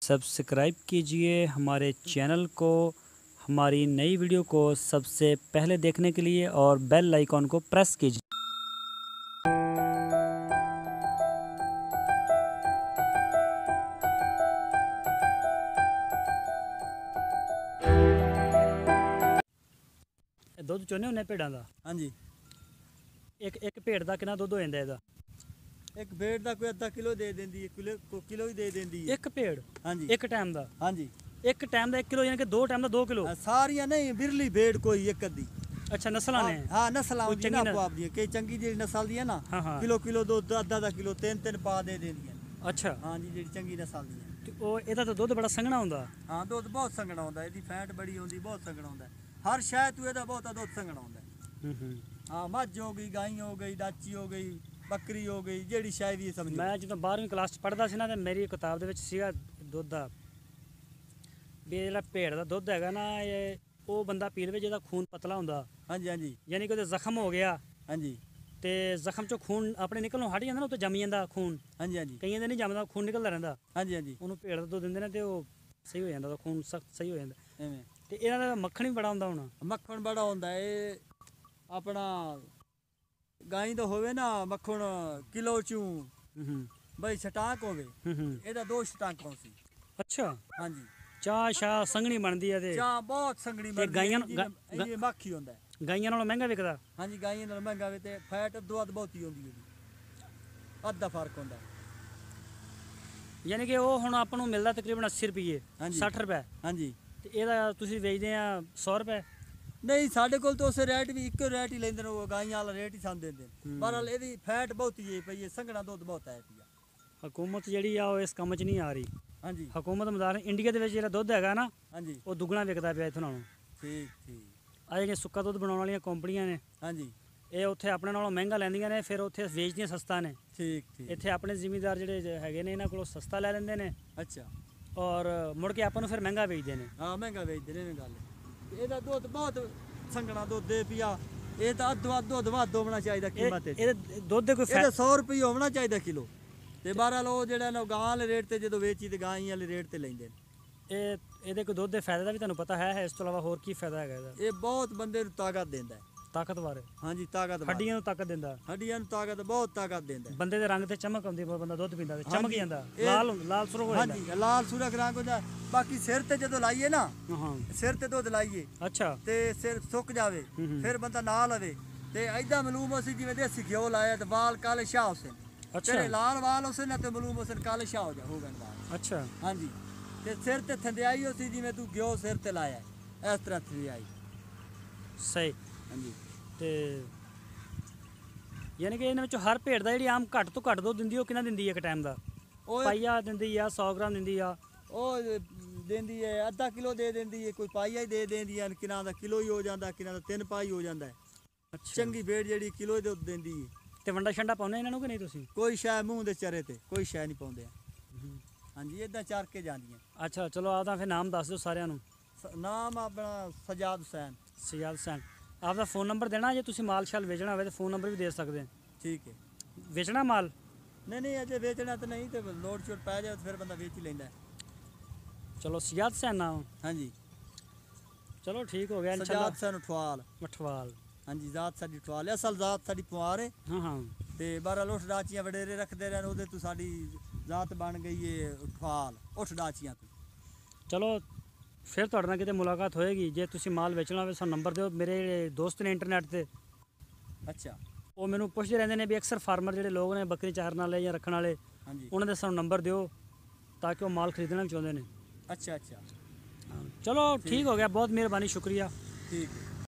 Subscribe कीजिए हमारे channel को, हमारी नई वीडियो को सबसे पहले देखने के लिए और बेल आइकॉन को प्रेस कीजिए। ਦੁੱਧ ਚੋਨੇ ਹੁੰਨੇ ਭੇਡਾਂ ਦਾ? ਹਾਂਜੀ। ਇੱਕ ਭੇਡ ਦਾ ਕਿੰਨਾ ਦੁੱਧ ਹੋ ਜਾਂਦਾ ਇਹਦਾ? ਇੱਕ ਭੇਡ ਦਾ ਕੋਈ ਅੱਧਾ ਕਿਲੋ ਦੇ ਦਿੰਦੀ ਹੈ, ਕਿਲੋ ਹੀ ਦੇ ਦਿੰਦੀ ਹੈ। ਇੱਕ ਭੇਡ? ਹਾਂਜੀ। ਇੱਕ ਟਾਈਮ ਦਾ? ਹਾਂਜੀ। ਇੱਕ ਟਾਈਮ ਦਾ 1 ਕਿਲੋ, ਯਾਨੀ ਕਿ 2 ਟਾਈਮ ਦਾ 2 ਕਿਲੋ? ਸਾਰੀਆਂ ਨਹੀਂ, ਬਿਰਲੀ ਭੇਡ ਕੋਈ ਇੱਕ ਅੱਧੀ। ਅੱਛਾ, ਨਸਲਾਂ ਨੇ? ਹਾਂ, ਨਸਲਾਂ ਹੁੰਦੀਆਂ ਨਾ ਆਪੋ ਆਪਦੀਆਂ। ਕਈ ਚੰਗੀ ਜਿਹੜੀ ਨਸਲ ਦੀ ਹੈ ਨਾ, ਕਿਲੋ ਦੁੱਧ, ਅੱਧਾ ਕਿਲੋ, ਤਿੰਨ ਪਾ ਦੇ ਦਿੰਦੀਆਂ। ਅੱਛਾ। ਹਾਂਜੀ, ਜਿਹੜੀ ਚੰਗੀ ਨਸਲ ਦੀ ਹੈ। ਤੇ ਉਹ ਇਹਦਾ ਤਾਂ ਦੁੱਧ ਬੜਾ ਸੰਘਣਾ ਹੁੰਦਾ? ਹਾਂ, ਦੁੱਧ ਬਹੁਤ ਸੰਘਣਾ ਹੁੰਦਾ, ਇਹਦੀ ਫੈਟ ਬੜੀ ਹੁੰਦੀ, ਬਹੁਤ ਸੰਘਣਾ ਹੁੰਦਾ। ਹਰ ਸ਼ਾਇਦ ਤੂੰ ਇਹਦਾ ਬਹੁਤਾ ਦੁੱਧ ਸੰਘਣਾ ਹੁੰਦਾ। हाँ, मझ हो गई, गाय हो गई, डाची हो गई, बकरी हो गई, ਜਿਹੜੀ ਸ਼ਾਇ ਵੀ ਸਮਝੋ। ਮੈਂ ਜਦੋਂ 12ਵੀਂ ਕਲਾਸ 'ਚ ਪੜ੍ਹਦਾ ਸੀ ਨਾ, ਤੇ ਮੇਰੀ ਕਿਤਾਬ ਦੇ ਵਿੱਚ ਸੀਗਾ ਦੁੱਧ ਦਾ, ਵੀ ਜਿਹੜਾ ਭੇਡ ਦਾ ਦੁੱਧ ਹੈਗਾ ਨਾ, ਇਹ ਉਹ ਬੰਦਾ ਪੀ ਲਵੇ ਜਿਹਦਾ ਖੂਨ ਪਤਲਾ ਹੁੰਦਾ। ਹਾਂਜੀ ਹਾਂਜੀ। ਯਾਨੀ ਕਿ ਉਹਦੇ ਜ਼ਖਮ ਹੋ ਗਿਆ। ਹਾਂਜੀ। ਤੇ ਜ਼ਖਮ 'ਚੋਂ ਖੂਨ ਆਪਣੇ ਨਿਕਲਣੋਂ ਹਟ ਜਾਂਦਾ ਨਾ, ਉੱਤੇ ਜੰਮ ਜਾਂਦਾ ਖੂਨ। ਹਾਂਜੀ ਹਾਂਜੀ। ਕਈਆਂ ਦੇ ਨਹੀਂ ਜੰਮਦਾ, ਖੂਨ ਨਿਕਲਦਾ ਰਹਿੰਦਾ। ਹਾਂਜੀ ਹਾਂਜੀ। ਉਹਨੂੰ ਭੇਡ ਦਾ ਦੁੱਧ ਦਿੰਦੇ ਨੇ ਤੇ ਉਹ ਸਹੀ ਹੋ ਜਾਂਦਾ, ਉਹਦਾ ਖੂਨ ਸਖਤ ਸਹੀ ਹੋ ਜਾਂਦਾ। ਐਵੇਂ। ਤੇ ਇਹਨਾਂ ਦਾ ਮੱਖਣ ਵੀ ਬੜਾ ਹੁੰਦਾ ਹੋਣਾ? ਮੱਖਣ ਬੜਾ ਹੁੰਦਾ। ਇਹ ਆਪਣਾ ਗਾਈ ਦਾ ਹੋਵੇ ਨਾ ਮੱਖਣ ਕਿਲੋ ਚੋਂ ਬਈ ਛਟਾਕ ਹੋਵੇ, ਇਹਦਾ 2 ਛਟਾਕਾਂ ਸੀ। ਅੱਛਾ। ਹਾਂਜੀ। ਚਾਹ ਸ਼ਾਹ ਸੰਘਣੀ ਬਣਦੀ ਹੈ? ਤੇ ਚਾਹ ਬਹੁਤ ਸੰਘਣੀ ਬਣਦੀ ਹੈ। ਗਾਈਆਂ ਮੱਖੀ ਹੁੰਦਾ, ਗਾਈਆਂ ਨਾਲੋਂ ਮਹਿੰਗਾ ਵਿਕਦਾ? ਹਾਂਜੀ, ਗਾਈਆਂ ਨਾਲੋਂ ਮਹਿੰਗਾ ਵੇ। ਤੇ ਫੈਟ ਦੁੱਧ ਬਹੁਤੀ ਹੁੰਦੀ ਉਹਦੀ, ਅੱਧਾ ਫਰਕ ਹੁੰਦਾ। ਯਾਨੀ ਕਿ ਉਹ ਹੁਣ ਆਪਾਂ ਨੂੰ ਮਿਲਦਾ ਤਕਰੀਬਨ 80 ਰੁਪਏ, 60 ਰੁਪਏ। ਹਾਂਜੀ। ਤੇ ਇਹਦਾ ਤੁਸੀਂ ਵੇਚਦੇ ਆ 100 ਰੁਪਏ? ਨਹੀਂ, ਸਾਡੇ ਕੋਲ ਤਾਂ ਉਸੇ ਰੇਟ ਵੀ ਇੱਕੋ ਰੇਟ ਹੀ ਲੈਂਦੇ ਨੇ, ਉਹ ਗਾਈਆਂ ਵਾਲਾ ਰੇਟ ਹੀ ਸਾਨੂੰ ਦਿੰਦੇ ਨੇ। ਪਰ ਇਹਦੀ ਫੈਟ ਬਹੁਤੀ ਹੈ ਪਈ, ਸੰਘਣਾ ਦੁੱਧ ਬਹੁਤ ਹੈ ਪਿਆ। ਹਕੂਮਤ ਜਿਹੜੀ ਆ ਉਹ ਇਸ ਕੰਮ 'ਚ ਨਹੀਂ ਆ ਰਹੀ। ਹਾਂਜੀ। ਹਕੂਮਤ ਮਦਾਰ ਇੰਡੀਆ ਦੇ ਵਿੱਚ ਜਿਹੜਾ ਦੁੱਧ ਹੈਗਾ ਨਾ, ਹਾਂਜੀ, ਉਹ ਦੁੱਗਣਾ ਵਿਕਦਾ ਪਿਆ ਇੱਥੋਂ ਨਾਲੋਂ। ਠੀਕ ਠੀਕ। ਆ ਜਿਹੜੀਆਂ ਸੁੱਕਾ ਦੁੱਧ ਬਣਾਉਣ ਵਾਲੀਆਂ ਕੰਪਨੀਆਂ ਨੇ, ਹਾਂਜੀ, ਇਹ ਉੱਥੇ ਆਪਣੇ ਨਾਲੋਂ ਮਹਿੰਗਾ ਲੈਂਦੀਆਂ ਨੇ, ਫਿਰ ਉੱਥੇ ਵੇਚਦੀਆਂ ਸਸਤਾ ਨੇ। ਠੀਕ ਠੀਕ। ਇੱਥੇ ਆਪਣੇ ਜ਼ਿਮੀਂਦਾਰ ਜਿਹੜੇ ਹੈਗੇ ਨੇ, ਇਹਨਾਂ ਕੋਲੋਂ ਸਸਤਾ ਲੈ ਲੈਂਦੇ ਨੇ। ਅੱਛਾ। ਔਰ ਮੁੜ ਕੇ ਆਪਾਂ ਨੂੰ ਫਿਰ ਮਹਿੰਗਾ ਵੇਚਦੇ ਨੇ। ਹਾਂ, ਮਹਿੰਗਾ ਵੇਚਦੇ ਨੇ, ਇਹ ਗੱਲ। ਇਹਦਾ ਦੁੱਧ ਬਹੁਤ ਸੰਘਣਾ ਦੁੱਧ ਦੇ ਪਿਆ। ਇਹ ਤਾਂ ਅੱਧੋ ਦੁੱਧ ਵੱਧ ਹੋਣਾ ਚਾਹੀਦਾ ਕੀਮਤ ਤੇ। ਇਹਦੇ ਦੁੱਧ ਦੇ ਕੋਈ ਇਹਦਾ 100 ਰੁਪਏ ਹੋਣਾ ਚਾਹੀਦਾ ਕਿਲੋ। ਤੇ 12 ਲੋ ਜਿਹੜਾ ਨਾ ਗਾਂ ਵਾਲੇ ਰੇਟ ਤੇ ਜਦੋਂ ਵੇਚੀ ਤੇ ਗਾਂ ਵਾਲੇ ਰੇਟ ਤੇ ਲੈਂਦੇ ਨੇ। ਇਹਦੇ ਕੋਈ ਦੁੱਧ ਦੇ ਫਾਇਦੇ ਦਾ ਵੀ ਤੁਹਾਨੂੰ ਪਤਾ ਹੈ? ਇਸ ਤੋਂ ਇਲਾਵਾ ਹੋਰ ਕੀ ਫਾਇਦਾ ਹੈਗਾ ਇਹਦਾ? ਇਹ ਬਹੁਤ ਬੰਦੇ ਨੂੰ ਤਾਕਤ ਦਿੰਦਾ ਹੈ। ਤਾਕਤਵਰ? ਹਾਂਜੀ, ਤਾਕਤ। ਹੱਡੀਆਂ ਨੂੰ ਤਾਕਤ ਦਿੰਦਾ? ਹੱਡੀਆਂ ਨੂੰ ਤਾਕਤ, ਬਹੁਤ ਤਾਕਤ ਦਿੰਦਾ। ਬੰਦੇ ਦੇ ਰੰਗ ਤੇ ਚਮਕ ਆਉਂਦੀ, ਬੰਦਾ ਦੁੱਧ ਪੀਂਦਾ ਤੇ ਚਮਕ ਜਾਂਦਾ, ਲਾਲ ਸੁਰਖ ਹੋ ਜਾਂਦਾ। ਹਾਂਜੀ, ਲਾਲ ਸੁਰਖ ਰੰਗ ਹੁੰਦਾ। ਬਾਕੀ ਸਿਰ ਤੇ ਜਦੋਂ ਲਾਈਏ ਨਾ, ਸਿਰ ਤੇ ਦੁੱਧ ਲਾਈਏ, ਅੱਛਾ, ਤੇ ਸਿਰ ਸੁੱਕ ਜਾਵੇ, ਫਿਰ ਬੰਦਾ ਨਾ ਲਵੇ ਤੇ ਐਦਾਂ ਮਲੂਮ ਹੋਸੀ ਜਿਵੇਂ ਦੇਸੀ ਘਿਓ ਲਾਇਆ ਤੇ ਵਾਲ ਕਾਲੇ ਸ਼ਾਹ ਹੋਸੇ। ਅੱਛਾ। ਲਾਲ ਵਾਲ ਹੋਸੇ ਨਾ ਤੇ ਮਲੂਮ ਹੋਸਨ ਕਾਲੇ ਸ਼ਾਹ ਹੋ ਗਏ ਵਾਲ। ਅੱਛਾ। ਹਾਂਜੀ। ਤੇ ਸਿਰ ਤੇ ਥੰਦਿਆਈ ਹੋਸੀ ਜਿਵੇਂ ਤੂੰ ਘਿਓ ਸਿਰ ਤੇ ਲਾਇਆ, ਇਸ ਤਰ੍ਹਾਂ ਥੰਦਿਆਈ। ਸਹੀ। ਹਾਂਜੀ। ਤੇ ਯਾਨੀ ਕਿ ਇਹਨਾਂ ਵਿੱਚੋਂ ਹਰ ਭੇਡ ਦਾ ਜਿਹੜੀ ਆਮ ਘੱਟ ਤੋਂ ਘੱਟ ਦੁੱਧ ਦਿੰਦੀ, ਉਹ ਕਿੰਨਾ ਦਿੰਦੀ ਹੈ ਇੱਕ ਟਾਈਮ ਦਾ? ਉਹ ਪਾਈਆ ਦਿੰਦੀ ਆ, 100 ਗ੍ਰਾਮ ਦਿੰਦੀ ਆ? ਉਹ ਦਿੰਦੀ ਹੈ ਅੱਧਾ ਕਿਲੋ ਦੇ ਦਿੰਦੀ ਹੈ, ਕੋਈ ਪਾਈਆ ਹੀ ਦੇ ਦਿੰਦੀ ਹੈ। ਕਿਨਾਂ ਦਾ ਕਿਲੋ ਹੀ ਹੋ ਜਾਂਦਾ, ਕਿਨਾਂ ਦਾ 3 ਪਾਈ ਹੋ ਜਾਂਦਾ। ਚੰਗੀ ਭੇਡ ਜਿਹੜੀ ਕਿਲੋ ਦੇ ਦੁੱਧ ਦਿੰਦੀ ਹੈ। ਤੇ ਵੰਡਾ ਛੰਡਾ ਪਾਉਂਦੇ ਇਹਨਾਂ ਨੂੰ ਕਿ ਨਹੀਂ ਤੁਸੀਂ? ਕੋਈ ਸ਼ੈ ਮੂੰਹ ਦੇ ਚਰੇ ਤੇ ਕੋਈ ਸ਼ੈ ਨਹੀਂ ਪਾਉਂਦੇ। ਹਾਂਜੀ, ਇਦਾਂ ਚਾਰ ਕੇ ਜਾਂਦੀਆਂ। ਅੱਛਾ, ਚਲੋ ਆਪਦਾ ਫਿਰ ਨਾਮ ਦੱਸ ਦਿਓ ਸਾਰਿਆਂ ਨੂੰ। ਨਾਮ ਆਪਣਾ ਸਜਾਦ ਹੁਸੈਨ। ਸਜਾਦ ਹੁਸੈਨ। ਆਪਦਾ फ़ोन नंबर देना, ਜੇ ਤੁਸੀਂ ਮਾਲ ਸ਼ਾਲ ਵੇਚਣਾ ਹੋਵੇ ਤਾਂ फ़ोन नंबर ਵੀ ਦੇ ਸਕਦੇ। ਠੀਕ ਹੈ। ਵੇਚਣਾ ਮਾਲ? ਨਹੀਂ, ਅਜੇ ਵੇਚਣਾ ਤਾਂ ਨਹੀਂ, ਤੇ ਲੋਡ ਸ਼ੋਟ ਪੈ ਜਾਵੇ ਫਿਰ ਬੰਦਾ ਵੇਚ ਹੀ ਲੈਂਦਾ। ਚਲੋ, ਸਜਾਦ ਹੁਸੈਨ ਨਾਮ? ਹਾਂਜੀ। ਚਲੋ ਠੀਕ ਹੋ ਗਿਆ। ਸਜਾਦ ਹੁਸੈਨ ਮਠਵਾਲ। ਮਠਵਾਲ। ਹਾਂਜੀ, ਜ਼ਾਤ ਸਾਡੀ ਠਵਾਲ, ਅਸਲ ਜ਼ਾਤ ਸਾਡੀ ਪੁਆਰ ਹੈ। ਹਾਂ। ਤੇ 12 ਲੋਟ ਡਾਚੀਆਂ ਵਡੇਰੇ ਰੱਖਦੇ ਰਹਿਣ, ਉਹਦੇ ਤੋਂ ਸਾਡੀ ਜ਼ਾਤ ਬਣ ਗਈ ਹੈ ਠਵਾਲ, ਉੱਠ ਡਾਚੀਆਂ ਤੋਂ। ਚਲੋ, ਫਿਰ ਤੁਹਾਡੇ ਨਾਲ ਕਿਤੇ ਮੁਲਾਕਾਤ ਹੋਏਗੀ। ਜੇ ਤੁਸੀਂ ਮਾਲ ਵੇਚਣਾ ਹੋਵੇ ਸਾਨੂੰ ਨੰਬਰ ਦਿਓ। ਮੇਰੇ ਦੋਸਤ ਨੇ ਇੰਟਰਨੈਟ ਤੇ। ਅੱਛਾ। ਉਹ ਮੈਨੂੰ ਪੁੱਛਦੇ ਰਹਿੰਦੇ ਨੇ ਵੀ ਅਕਸਰ ਫਾਰਮਰ ਜਿਹੜੇ ਲੋਕ ਨੇ ਬੱਕਰੀ ਚਾਰਨ ਵਾਲੇ ਜਾਂ ਰੱਖਣ ਵਾਲੇ, ਉਹਨਾਂ ਦੇ ਸਾਨੂੰ ਨੰਬਰ ਦਿਓ ਤਾਂ ਕਿ ਉਹ ਮਾਲ ਖਰੀਦਣਾ ਵੀ ਚਾਹੁੰਦੇ ਨੇ। ਅੱਛਾ ਅੱਛਾ। ਚਲੋ ਠੀਕ ਹੋ ਗਿਆ, ਬਹੁਤ ਮਿਹਰਬਾਨੀ, ਸ਼ੁਕਰੀਆ। ਠੀਕ ਹੈ।